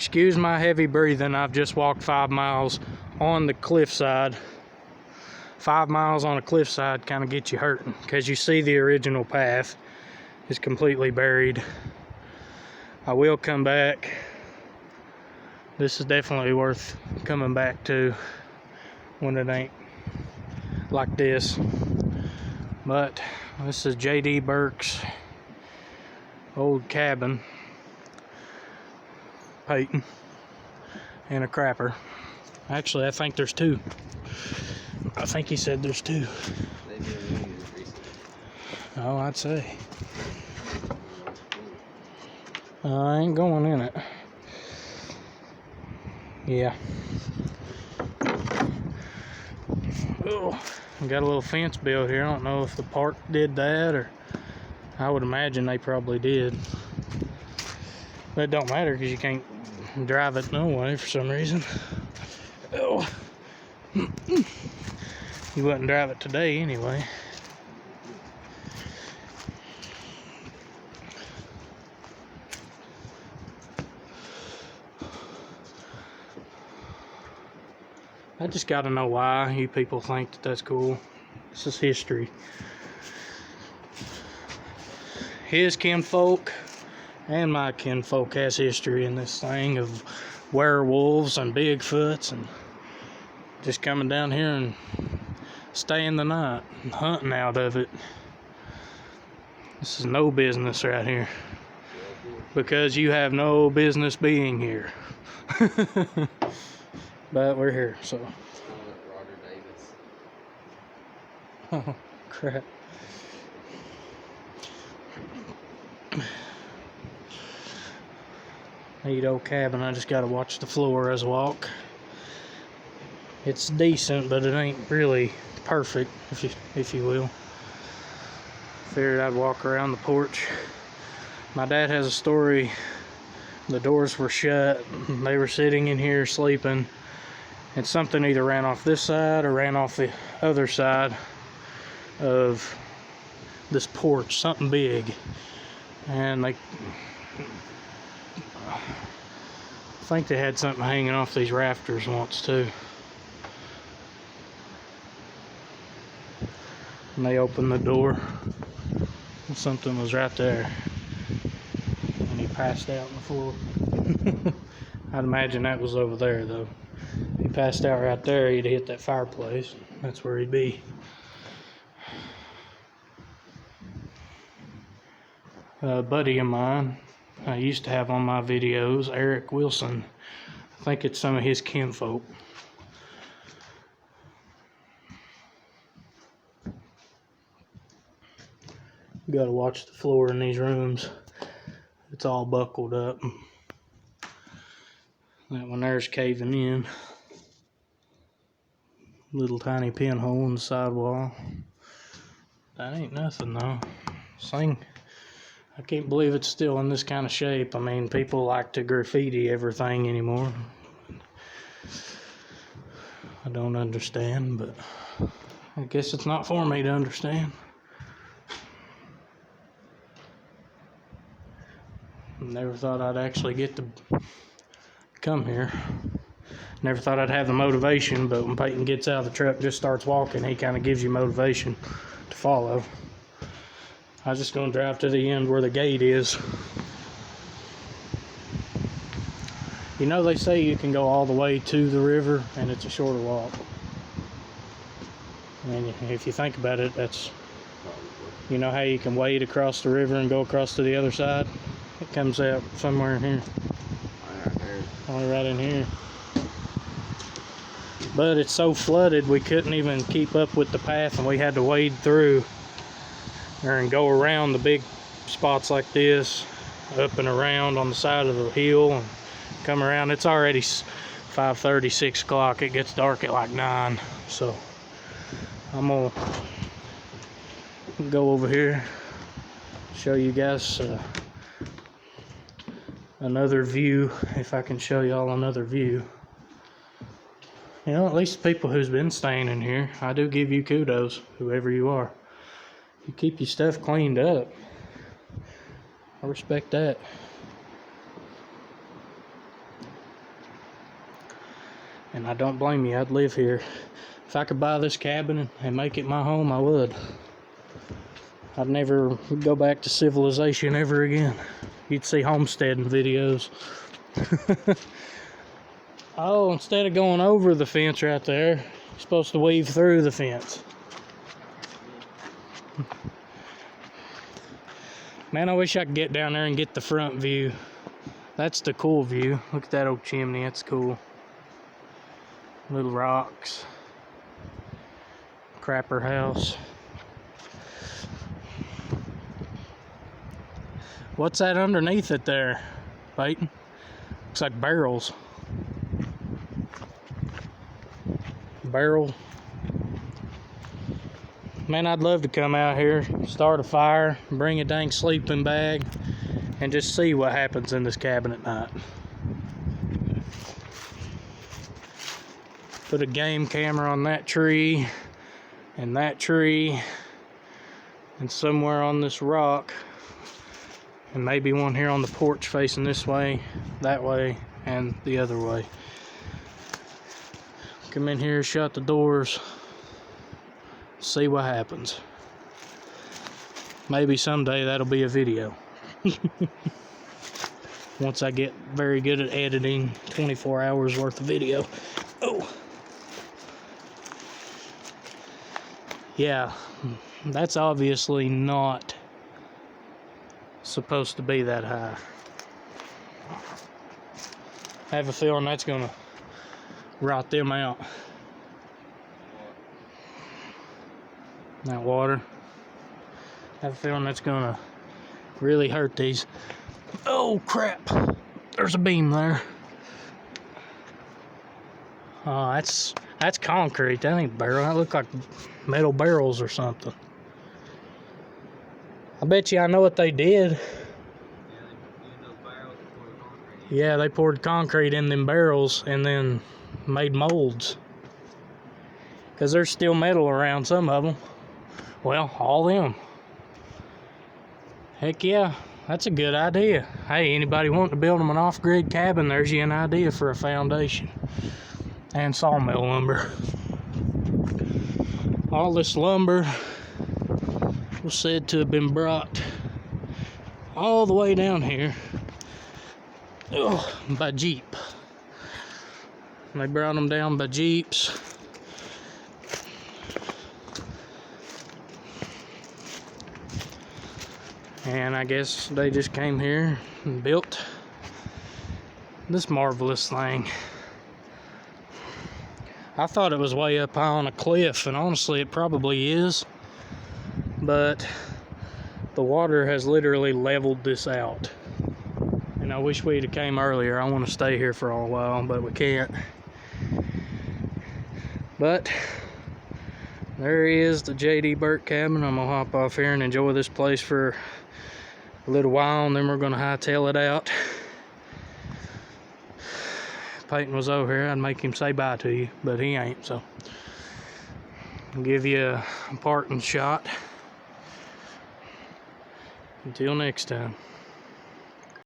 Excuse my heavy breathing. I've just walked 5 miles on the cliffside. 5 miles on a cliffside kind of gets you hurting because you see the original path is completely buried. I will come back. This is definitely worth coming back to when it ain't like this. But this is Jd Burke's old cabin, Peyton, and a crapper. Actually, I think there's two. I think he said there's two. Oh, I'd say. I ain't going in it. Yeah. Oh, got a little fence built here. I don't know if the park did that, or I would imagine they probably did. But it don't matter because you can't drive it no way for some reason. Oh. You wouldn't drive it today anyway. I just gotta know why you people think that that's cool. This is history. His kinfolk and my kinfolk has history in this thing of werewolves and Bigfoots and just coming down here and staying the night and hunting out of it. This is no business right here. Because you have no business being here. But we're here, so. Oh, crap. Neat old cabin. I just gotta watch the floor as I walk. It's decent, but it ain't really perfect, if you will. Figured I'd walk around the porch. My dad has a story. The doors were shut. They were sitting in here sleeping. And something either ran off this side or ran off the other side of this porch, something big. And I think they had something hanging off these rafters once too. And they opened the door and something was right there. And he passed out on the floor. I'd imagine that was over there though. He passed out right there, he'd hit that fireplace. That's where he'd be. A buddy of mine I used to have on my videos, Eric Wilson. I think it's some of his kinfolk. You gotta watch the floor in these rooms. It's all buckled up. That one there's caving in. Little tiny pinhole in the sidewall. That ain't nothing though. This thing, I can't believe it's still in this kind of shape. I mean, people like to graffiti everything anymore. I don't understand, but I guess it's not for me to understand. Never thought I'd actually get to come here. Never thought I'd have the motivation, but when Peyton gets out of the truck and just starts walking, he kind of gives you motivation to follow. I was just going to drive to the end where the gate is. You know, they say you can go all the way to the river and it's a shorter walk. And if you think about it, that's, you know how you can wade across the river and go across to the other side? It comes out somewhere in here. Only right in here. But it's so flooded we couldn't even keep up with the path and we had to wade through and go around the big spots like this, up and around on the side of the hill and come around. It's already 5:30, 6 o'clock. It gets dark at like 9. So I'm gonna go over here, show you guys another view, if I can show y'all another view. You know, at least the people who's been staying in here, I do give you kudos, whoever you are. You keep your stuff cleaned up. I respect that. And I don't blame you, I'd live here. If I could buy this cabin and make it my home, I would. I'd never go back to civilization ever again. You'd see homesteading videos. Oh, instead of going over the fence right there, you're supposed to weave through the fence. Man, I wish I could get down there and get the front view. That's the cool view. Look at that old chimney, that's cool. Little rocks. Crapper house. What's that underneath it there, Peyton? Looks like barrels. Barrel. Man, I'd love to come out here, start a fire, bring a dang sleeping bag, and just see what happens in this cabin at night. Put a game camera on that tree, and somewhere on this rock, and maybe one here on the porch facing this way, that way, and the other way. Come in here, shut the doors, see what happens. Maybe someday that'll be a video. Once I get very good at editing 24 hours worth of video. Oh. Yeah, that's obviously not supposed to be that high. I have a feeling that's gonna rot them out. That water. I have a feeling that's gonna really hurt these. Oh crap! There's a beam there. Oh, that's concrete. That ain't barrel. That look like metal barrels or something. I bet you I know what they did. Yeah, they poured concrete in them barrels and then made molds. Because there's still metal around some of them. Well, all them. Heck yeah, that's a good idea. Hey, anybody wanting to build them an off-grid cabin, there's you an idea for a foundation. And sawmill lumber. All this lumber was said to have been brought all the way down here by Jeep. They brought them down by Jeeps. And I guess they just came here and built this marvelous thing. I thought it was way up high on a cliff, and honestly it probably is. But the water has literally leveled this out. And I wish we'd have came earlier. I want to stay here for a while, but we can't. But there is the Jd Burke cabin. I'm gonna hop off here and enjoy this place for a little while, and then we're gonna hightail it out. If Peyton was over here, I'd make him say bye to you, but he ain't, so I'll give you a parting shot. Until next time.